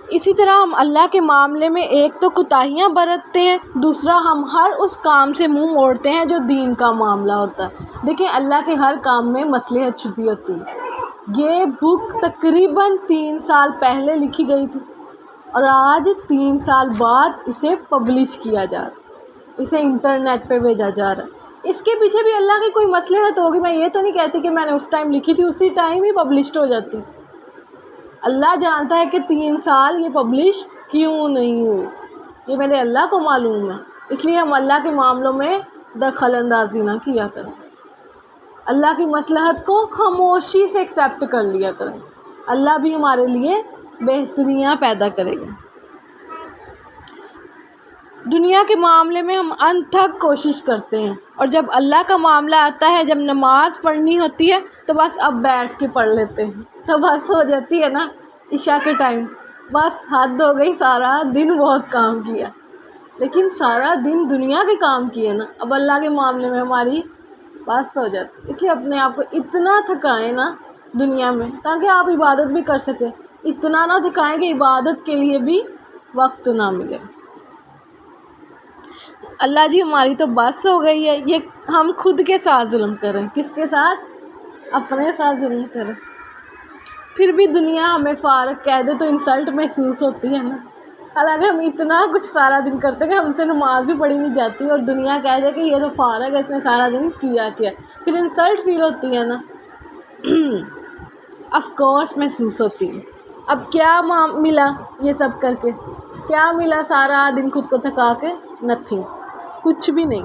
اسی طرح ہم اللہ کے معاملے میں ایک تو کوتاہیاں برتتے ہیں، دوسرا ہم ہر اس کام سے منہ موڑتے ہیں جو دین کا معاملہ ہوتا ہے۔ دیکھیں اللہ کے ہر کام میں مصلحت چھپی ہوتی ہے۔ یہ بک تقریباً 3 سال پہلے لکھی گئی تھی اور آج 3 سال بعد اسے پبلش کیا جا رہا ہے، اسے انٹرنیٹ پہ بھیجا جا رہا ہے۔ اس کے پیچھے بھی اللہ کی کوئی مصلحت ہوگی۔ میں یہ تو نہیں کہتی کہ میں نے اس ٹائم لکھی تھی اسی ٹائم ہی پبلشڈ ہو جاتی۔ اللہ جانتا ہے کہ 3 سال یہ پبلش کیوں نہیں ہوئی، یہ میرے اللہ کو معلوم ہے۔ اس لیے ہم اللہ کے معاملوں میں دخل اندازی نہ کیا کریں، اللہ کی مصلحت کو خاموشی سے ایکسیپٹ کر لیا کریں، اللہ بھی ہمارے لیے بہتریاں پیدا کرے گا۔ دنیا کے معاملے میں ہم انتھک کوشش کرتے ہیں، اور جب اللہ کا معاملہ آتا ہے، جب نماز پڑھنی ہوتی ہے تو بس اب بیٹھ کے پڑھ لیتے ہیں، تو بس ہو جاتی ہے نا عشاء کے ٹائم، بس حد ہو گئی، سارا دن بہت کام کیا، لیکن سارا دن دنیا کے کام کیے نا، اب اللہ کے معاملے میں ہماری بس ہو جاتی۔ اس لیے اپنے آپ کو اتنا تھکائیں نا دنیا میں تاکہ آپ عبادت بھی کر سکیں، اتنا نہ تھکائیں کہ عبادت کے لیے بھی وقت نہ ملے۔ اللہ جی ہماری تو بس ہو گئی ہے، یہ ہم خود کے ساتھ ظلم کریں۔ کس کے ساتھ؟ اپنے ساتھ ظلم کریں۔ پھر بھی دنیا ہمیں فارغ کہہ دے تو انسلٹ محسوس ہوتی ہے نا، حالانکہ ہم اتنا کچھ سارا دن کرتے ہیں کہ ہم سے نماز بھی پڑھی نہیں جاتی، اور دنیا کہہ دے کہ یہ تو فارغ ہے، اس نے سارا دن کیا، پھر انسلٹ فیل ہوتی ہے نا، آف کورس محسوس ہوتی ہے۔ اب کیا ملا یہ سب کر کے؟ کیا ملا سارا دن خود کو تھکا کے؟ نتھنگ، کچھ بھی نہیں۔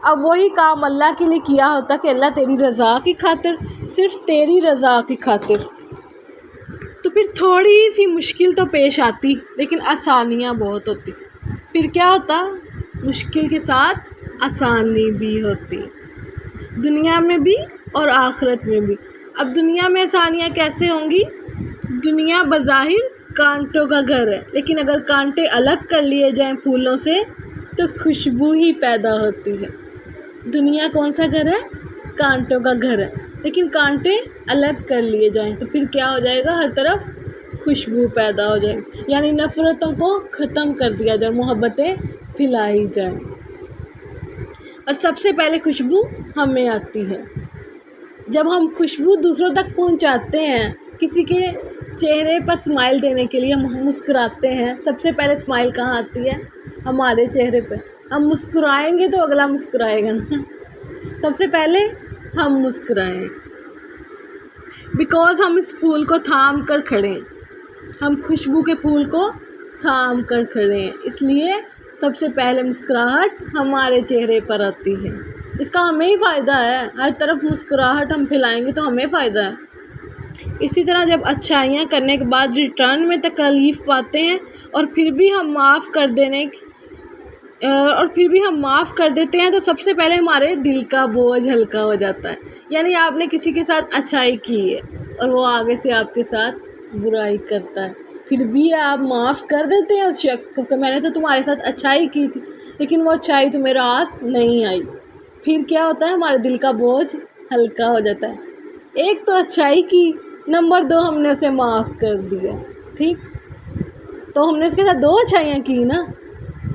اب وہی کام اللہ کے لیے کیا ہوتا کہ اللہ تیری رضا کی خاطر، صرف تیری رضا کی خاطر، تو پھر تھوڑی سی مشکل تو پیش آتی لیکن آسانیاں بہت ہوتی۔ پھر کیا ہوتا؟ مشکل کے ساتھ آسانی بھی ہوتی، دنیا میں بھی اور آخرت میں بھی۔ اب دنیا میں آسانیاں کیسے ہوں گی؟ دنیا بظاہر کانٹوں کا گھر ہے، لیکن اگر کانٹے الگ کر لیے جائیں پھولوں سے تو خوشبو ہی پیدا ہوتی ہے۔ دنیا کون سا گھر ہے؟ کانٹوں کا گھر ہے، لیکن کانٹے الگ کر لیے جائیں تو پھر کیا ہو جائے گا؟ ہر طرف خوشبو پیدا ہو جائے گی، یعنی نفرتوں کو ختم کر دیا جائے، محبتیں پھیلائی جائیں، اور سب سے پہلے خوشبو ہمیں آتی ہے۔ جب ہم خوشبو دوسروں تک پہنچاتے ہیں، کسی کے چہرے پر اسمائل دینے کے لیے ہم مسکراتے ہیں، سب سے پہلے اسمائل کہاں آتی ہے؟ ہمارے چہرے پہ۔ ہم مسکرائیں گے تو اگلا مسکرائے گا نا، سب سے پہلے ہم مسکرائیں، بیکاز ہم اس پھول کو تھام کر کھڑے ہیں، ہم خوشبو کے پھول کو تھام کر کھڑے ہیں، اس لیے سب سے پہلے مسکراہٹ ہمارے چہرے پر آتی ہے۔ اس کا ہمیں ہی فائدہ ہے، ہر طرف مسکراہٹ ہم پھیلائیں گے تو ہمیں فائدہ ہے۔ اسی طرح جب اچھائیاں کرنے کے بعد ریٹرن میں تکلیف پاتے ہیں اور پھر بھی ہم معاف کر دیتے ہیں تو سب سے پہلے ہمارے دل کا بوجھ ہلکا ہو جاتا ہے۔ یعنی آپ نے کسی کے ساتھ اچھائی کی ہے اور وہ آگے سے آپ کے ساتھ برائی کرتا ہے، پھر بھی آپ معاف کر دیتے ہیں اس شخص کو کہ میں نے تو تمہارے ساتھ اچھائی کی تھی لیکن وہ اچھائی تمہیں راس نہیں آئی، پھر کیا ہوتا ہے؟ ہمارے دل کا بوجھ ہلکا ہو جاتا ہے۔ ایک تو اچھائی کی، نمبر 2 ہم نے اسے معاف کر دیا، ٹھیک؟ تو ہم نے اس کے ساتھ 2 اچھائیاں کی نا۔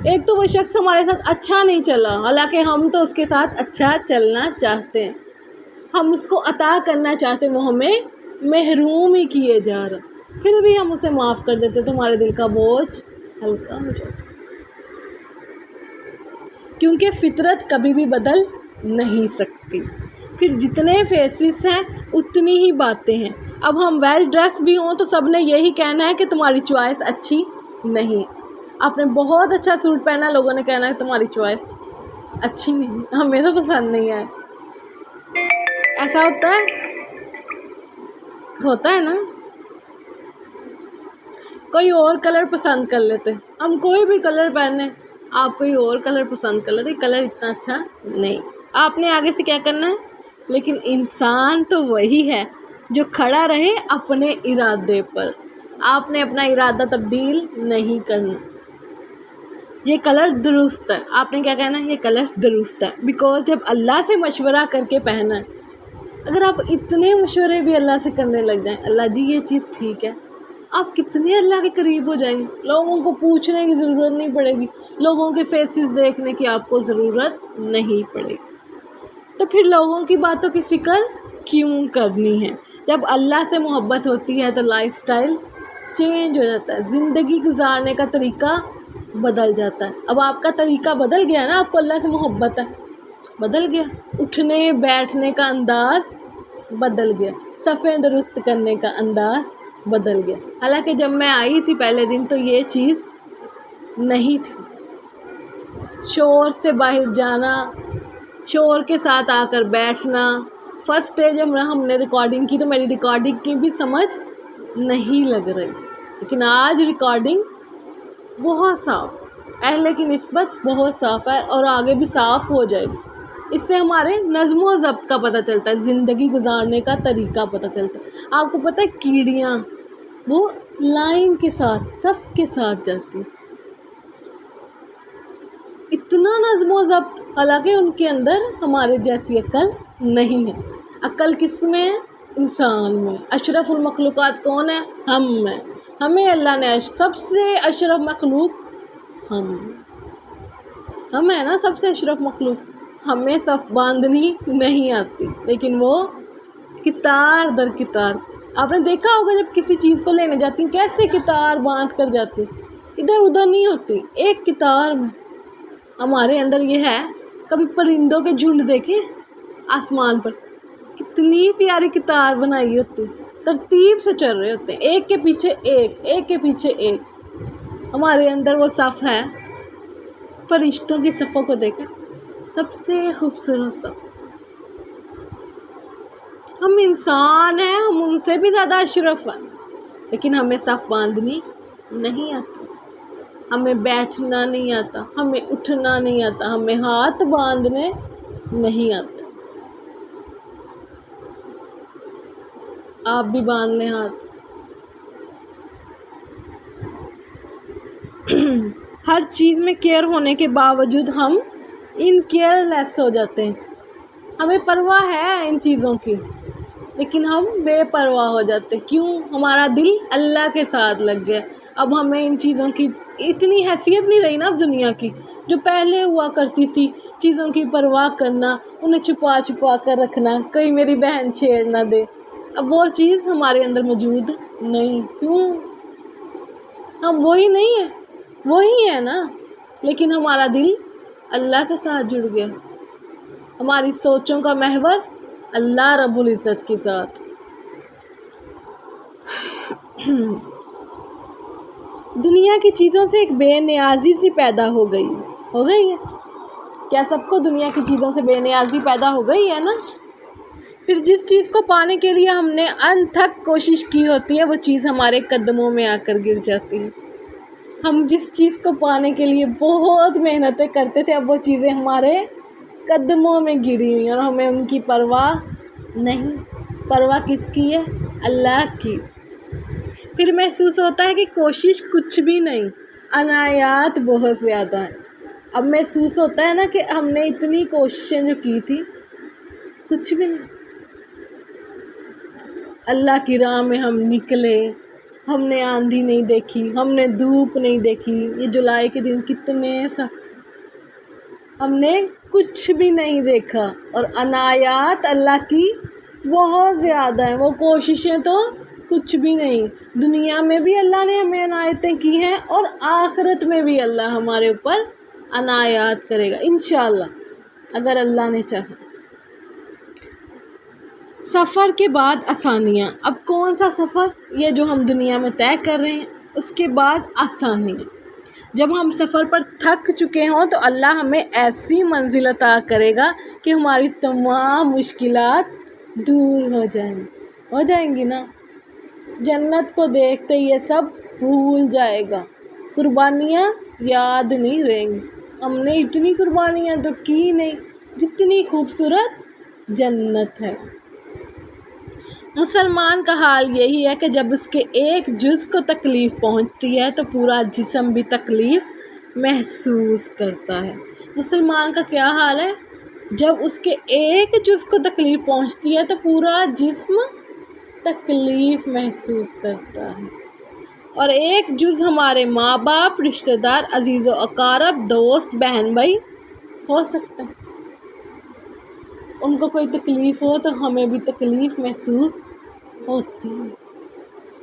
ایک تو وہ شخص ہمارے ساتھ اچھا نہیں چلا، حالانکہ ہم تو اس کے ساتھ اچھا چلنا چاہتے ہیں، ہم اس کو عطا کرنا چاہتے ہیں، وہ ہمیں محروم ہی کیے جا رہا، پھر بھی ہم اسے معاف کر دیتے تو ہمارے دل کا بوجھ ہلکا ہو جاتا، کیونکہ فطرت کبھی بھی بدل نہیں سکتی۔ پھر جتنے فیسز ہیں اتنی ہی باتیں ہیں۔ اب ہم ویل ڈریس بھی ہوں تو سب نے یہی کہنا ہے کہ تمہاری چوائس اچھی نہیں، آپ نے بہت اچھا سوٹ پہنا، لوگوں نے کہنا ہے تمہاری چوائس اچھی نہیں، ہمیں تو پسند نہیں ہے۔ ایسا ہوتا ہے نا، کوئی اور کلر پسند کر لیتے، ہم کوئی بھی کلر پہنے، آپ کوئی اور کلر پسند کر لیتے، کلر اتنا اچھا نہیں، آپ نے آگے سے کیا کرنا ہے؟ لیکن انسان تو وہی ہے جو کھڑا رہے اپنے ارادے پر، آپ نے اپنا ارادہ تبدیل نہیں کرنا۔ یہ کلر درست ہے، آپ نے کیا کہنا ہے؟ یہ کلر درست ہے، بیکاز جب اللہ سے مشورہ کر کے پہنا ہے، اگر آپ اتنے مشورے بھی اللہ سے کرنے لگ جائیں، اللہ جی یہ چیز ٹھیک ہے، آپ کتنے اللہ کے قریب ہو جائیں گے. لوگوں کو پوچھنے کی ضرورت نہیں پڑے گی, لوگوں کے فیسز دیکھنے کی آپ کو ضرورت نہیں پڑے گی. تو پھر لوگوں کی باتوں کی فکر کیوں کرنی ہے؟ جب اللہ سے محبت ہوتی ہے تو لائف سٹائل چینج ہو جاتا ہے, زندگی گزارنے کا طریقہ بدل جاتا ہے. اب آپ کا طریقہ بدل گیا نا, آپ کو اللہ سے محبت ہے, بدل گیا. اٹھنے بیٹھنے کا انداز بدل گیا, صفیں درست کرنے کا انداز بدل گیا. حالانکہ جب میں آئی تھی پہلے دن تو یہ چیز نہیں تھی. شور سے باہر جانا, شور کے ساتھ آ کر بیٹھنا. فرسٹ ڈے جب ہم نے ریکارڈنگ کی تو میری ریکارڈنگ کی بھی سمجھ نہیں لگ رہی, لیکن آج ریکارڈنگ بہت صاف, پہلے کی نسبت بہت صاف ہے اور آگے بھی صاف ہو جائے گی. اس سے ہمارے نظم و ضبط کا پتہ چلتا ہے, زندگی گزارنے کا طریقہ پتہ چلتا ہے. آپ کو پتہ ہے کیڑیاں وہ لائن کے ساتھ صف کے ساتھ جاتی, اتنا نظم و ضبط, حالانکہ ان کے اندر ہمارے جیسی عقل نہیں ہے. عقل کس میں ہے؟ انسان میں. اشرف المخلوقات کون ہے؟ ہم ہیں. ہمیں اللہ نے سب سے اشرف مخلوق ہم ہیں نا, سب سے اشرف مخلوق. ہمیں صف باندھنی نہیں آتی, لیکن وہ کتار در کتار. آپ نے دیکھا ہوگا جب کسی چیز کو لینے جاتی ہیں کیسے کتار باندھ کر جاتی, ادھر ادھر نہیں ہوتی, ایک کتار میں. ہمارے اندر یہ ہے. کبھی پرندوں کے جھنڈ دیکھے آسمان پر, کتنی پیاری کتار بنائی ہوتی, ترتیب سے چل رہے ہوتے ہیں, ایک کے پیچھے ایک, ایک کے پیچھے ایک. ہمارے اندر وہ صف ہے. فرشتوں کی صفوں کو دیکھیں, سب سے خوبصورت صف. ہم انسان ہیں, ہم ان سے بھی زیادہ اشرف ہیں, لیکن ہمیں صف باندھنی نہیں آتی, ہمیں بیٹھنا نہیں آتا, ہمیں اٹھنا نہیں آتا, ہمیں ہاتھ باندھنے نہیں آتے. آپ بھی باندھ لیں ہاتھ. ہر چیز میں کیئر ہونے کے باوجود ہم ان کیئر لیس ہو جاتے ہیں. ہمیں پرواہ ہے ان چیزوں کی, لیکن ہم بے پرواہ ہو جاتے ہیں. کیوں؟ ہمارا دل اللہ کے ساتھ لگ گیا. اب ہمیں ان چیزوں کی اتنی حیثیت نہیں رہی نا اب دنیا کی, جو پہلے ہوا کرتی تھی. چیزوں کی پرواہ کرنا, انہیں چھپا چھپا کر رکھنا, کہیں میری بہن چھیڑ نہ دے, اب وہ چیز ہمارے اندر موجود نہیں. کیوں؟ ہم وہی نہیں ہیں, وہی ہے نا, لیکن ہمارا دل اللہ کے ساتھ جڑ گیا. ہماری سوچوں کا محور اللہ رب العزت کے ساتھ. دنیا کی چیزوں سے ایک بے نیازی سی پیدا ہو گئی ہے. کیا سب کو دنیا کی چیزوں سے بے نیازی پیدا ہو گئی ہے نا؟ پھر جس چیز کو پانے کے لیے ہم نے انتھک کوشش کی ہوتی ہے وہ چیز ہمارے قدموں میں آ کر گر جاتی ہے. ہم جس چیز کو پانے کے لیے بہت محنتیں کرتے تھے, اب وہ چیزیں ہمارے قدموں میں گری ہوئی ہیں اور ہمیں ان کی پرواہ نہیں. پرواہ کس کی ہے؟ اللہ کی. پھر محسوس ہوتا ہے کہ کوشش کچھ بھی نہیں, عنایات بہت زیادہ ہیں. اب محسوس ہوتا ہے نا کہ ہم نے اتنی کوششیں جو کی تھی کچھ بھی نہیں. اللہ کی راہ میں ہم نکلے, ہم نے آندھی نہیں دیکھی, ہم نے دھوپ نہیں دیکھی. یہ جولائی کے دن کتنے سخت, ہم نے کچھ بھی نہیں دیکھا, اور عنایات اللہ کی بہت زیادہ ہیں. وہ کوششیں تو کچھ بھی نہیں. دنیا میں بھی اللہ نے ہمیں عنایتیں کی ہیں, اور آخرت میں بھی اللہ ہمارے اوپر عنایات کرے گا انشاءاللہ, اگر اللہ نے چاہا. سفر کے بعد آسانیاں. اب کون سا سفر؟ یہ جو ہم دنیا میں طے کر رہے ہیں, اس کے بعد آسانیاں. جب ہم سفر پر تھک چکے ہوں تو اللہ ہمیں ایسی منزل عطا کرے گا کہ ہماری تمام مشکلات دور ہو جائیں گی نا. جنت کو دیکھتے یہ سب بھول جائے گا, قربانیاں یاد نہیں رہیں گی. ہم نے اتنی قربانیاں تو کی نہیں جتنی خوبصورت جنت ہے. مسلمان کا حال یہی ہے کہ جب اس کے ایک جز کو تکلیف پہنچتی ہے تو پورا جسم بھی تکلیف محسوس کرتا ہے. مسلمان کا کیا حال ہے؟ جب اس کے ایک جز کو تکلیف پہنچتی ہے تو پورا جسم تکلیف محسوس کرتا ہے. اور ایک جز ہمارے ماں باپ، رشتہ دار، عزیز و اقارب، دوست، بہن بھائی ہو سکتے ہیں۔ ان کو کوئی تکلیف ہو تو ہمیں بھی تکلیف محسوس ہوتی ہے،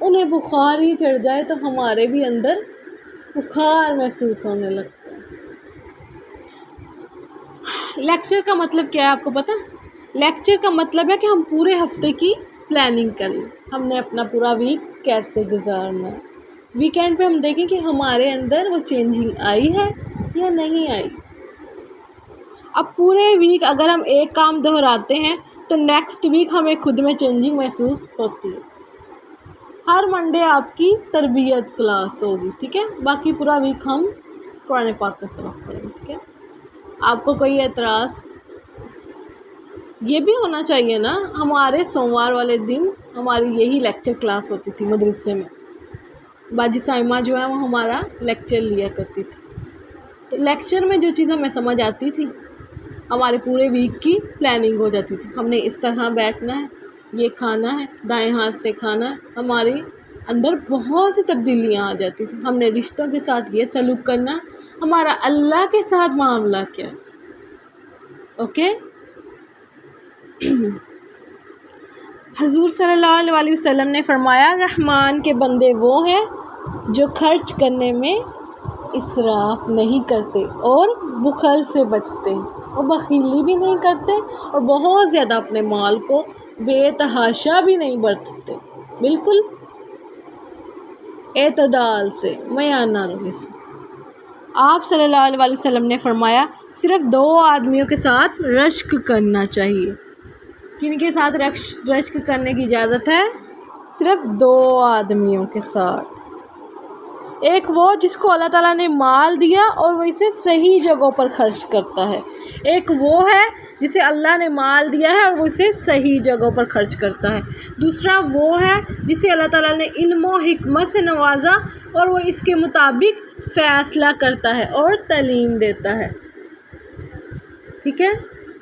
انہیں بخار ہی چڑھ جائے تو ہمارے بھی اندر بخار محسوس ہونے لگتا ہے۔ لیکچر کا مطلب کیا ہے آپ کو پتہ؟ لیکچر کا مطلب ہے کہ ہم پورے ہفتے کی پلاننگ کر لیں، ہم نے اپنا پورا ویک کیسے گزارنا ہے۔ ویکینڈ پہ ہم دیکھیں کہ ہمارے اندر وہ چینجنگ آئی ہے یا نہیں آئی۔ اب پورے ویک اگر ہم ایک کام دہراتے ہیں تو نیکسٹ ویک ہمیں خود میں چینجنگ محسوس ہوتی ہے۔ ہر منڈے آپ کی تربیت کلاس ہوگی، ٹھیک ہے؟ باقی پورا ویک ہم قرآن پاک کا سبق پڑھیں گے، ٹھیک ہے؟ آپ کو کوئی اعتراض؟ یہ بھی ہونا چاہیے نا، ہمارے سوموار والے دن ہماری یہی لیکچر کلاس ہوتی تھی مدرسے میں، باجی سائمہ جو ہے وہ ہمارا لیکچر لیا کرتی تھی، تو لیکچر میں جو چیز ہمیں سمجھ آتی تھی ہمارے پورے ویک کی پلاننگ ہو جاتی تھی۔ ہم نے اس طرح بیٹھنا ہے، یہ کھانا ہے، دائیں ہاتھ سے کھانا ہے، ہمارے اندر بہت سی تبدیلیاں آ جاتی تھیں۔ ہم نے رشتوں کے ساتھ یہ سلوک کرنا ہے، ہمارا اللہ کے ساتھ معاملہ کیا ہے، اوکے؟ حضور صلی اللہ علیہ وسلم نے فرمایا، رحمان کے بندے وہ ہیں جو خرچ کرنے میں اسراف نہیں کرتے اور بخل سے بچتے ہیں، اور بخیلی بھی نہیں کرتے اور بہت زیادہ اپنے مال کو بے تحاشا بھی نہیں برتتے، بالکل اعتدال سے، میانہ روی سے۔ آپ صلی اللہ علیہ وسلم نے فرمایا، صرف 2 آدمیوں کے ساتھ رشک کرنا چاہیے۔ کن کے ساتھ رشک کرنے کی اجازت ہے؟ صرف 2 آدمیوں کے ساتھ۔ ایک وہ جس کو اللہ تعالیٰ نے مال دیا اور وہ اسے صحیح جگہوں پر خرچ کرتا ہے، ایک وہ ہے جسے اللہ نے مال دیا ہے اور وہ اسے صحیح جگہوں پر خرچ کرتا ہے۔ دوسرا وہ ہے جسے اللہ تعالیٰ نے علم و حکمت سے نوازا اور وہ اس کے مطابق فیصلہ کرتا ہے اور تعلیم دیتا ہے، ٹھیک ہے؟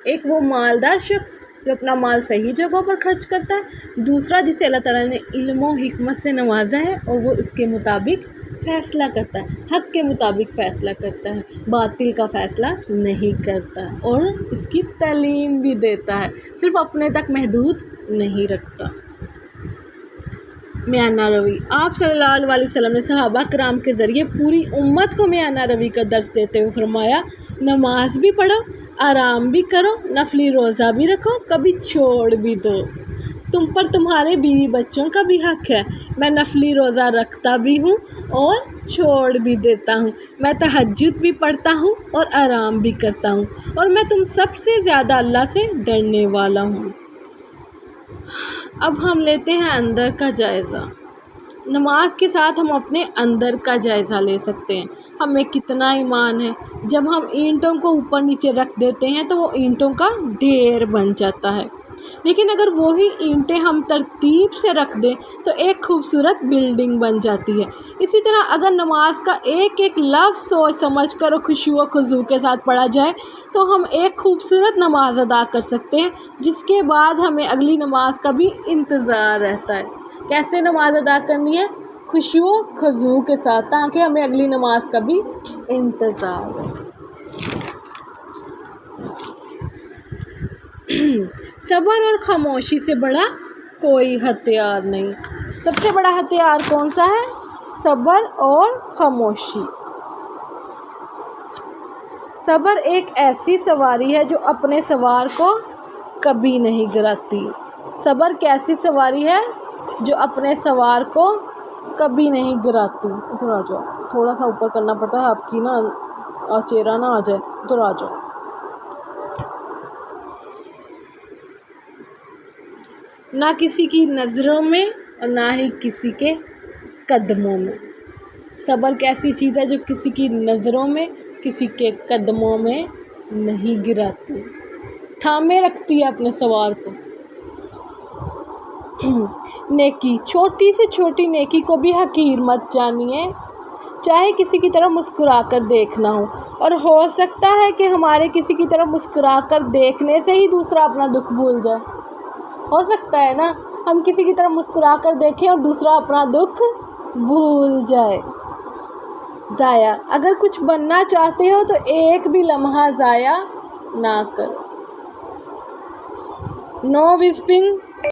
ایک وہ مالدار شخص جو اپنا مال صحیح جگہوں پر خرچ کرتا ہے، دوسرا جسے اللہ تعالیٰ نے علم و حکمت سے نوازا ہے اور وہ اس کے مطابق فیصلہ کرتا ہے، حق کے مطابق فیصلہ کرتا ہے، باطل کا فیصلہ نہیں کرتا اور اس کی تعلیم بھی دیتا ہے، صرف اپنے تک محدود نہیں رکھتا۔ میانہ روی، آپ صلی اللہ علیہ وسلم نے صحابہ کرام کے ذریعے پوری امت کو میانہ روی کا درس دیتے ہوئے فرمایا، نماز بھی پڑھو، آرام بھی کرو، نفلی روزہ بھی رکھو، کبھی چھوڑ بھی دو، تم پر تمہارے بیوی بچوں کا بھی حق ہے، میں نفلی روزہ رکھتا بھی ہوں اور چھوڑ بھی دیتا ہوں، میں تہجد بھی پڑھتا ہوں اور آرام بھی کرتا ہوں، اور میں تم سب سے زیادہ اللہ سے ڈرنے والا ہوں۔ اب ہم لیتے ہیں اندر کا جائزہ۔ نماز کے ساتھ ہم اپنے اندر کا جائزہ لے سکتے ہیں، ہمیں کتنا ایمان ہے۔ جب ہم اینٹوں کو اوپر نیچے رکھ دیتے ہیں تو وہ اینٹوں کا ڈھیر بن جاتا ہے، لیکن اگر وہی اینٹیں ہم ترتیب سے رکھ دیں تو ایک خوبصورت بلڈنگ بن جاتی ہے۔ اسی طرح اگر نماز کا ایک ایک لفظ سوچ سمجھ کر اور خشوع و خضوع کے ساتھ پڑھا جائے تو ہم ایک خوبصورت نماز ادا کر سکتے ہیں، جس کے بعد ہمیں اگلی نماز کا بھی انتظار رہتا ہے۔ کیسے نماز ادا کرنی ہے؟ خشوع و خضوع کے ساتھ، تاکہ ہمیں اگلی نماز کا بھی انتظار رہے۔ صبر اور خاموشی سے بڑا کوئی ہتھیار نہیں۔ سب سے بڑا ہتھیار کون سا ہے؟ صبر اور خاموشی۔ صبر ایک ایسی سواری ہے جو اپنے سوار کو کبھی نہیں گراتی۔ صبر کیسی سواری ہے جو اپنے سوار کو کبھی نہیں گراتی۔ ادھر آ جاؤ، تھوڑا سا اوپر کرنا پڑتا ہے، آپ کی نا چہرہ نہ آ جائے، ادھر آ جاؤ۔ نہ کسی کی نظروں میں اور نہ ہی کسی کے قدموں میں۔ صبر کیسی چیز ہے جو کسی کی نظروں میں، کسی کے قدموں میں نہیں گراتی، تھامے رکھتی ہے اپنے سوار کو۔ نیکی، چھوٹی سے چھوٹی نیکی کو بھی حقیر مت جانیے، چاہے کسی کی طرف مسکرا کر دیکھنا ہو، اور ہو سکتا ہے کہ ہمارے کسی کی طرف مسکرا کر دیکھنے سے ہی دوسرا اپنا دکھ بھول جائے۔ ہو سکتا ہے نا، ہم کسی کی طرف مسکرا کر دیکھیں اور دوسرا اپنا دکھ بھول جائے. ضائع. اگر کچھ بننا چاہتے ہو تو ایک بھی لمحہ ضائع نہ کرو. نو وسپنگ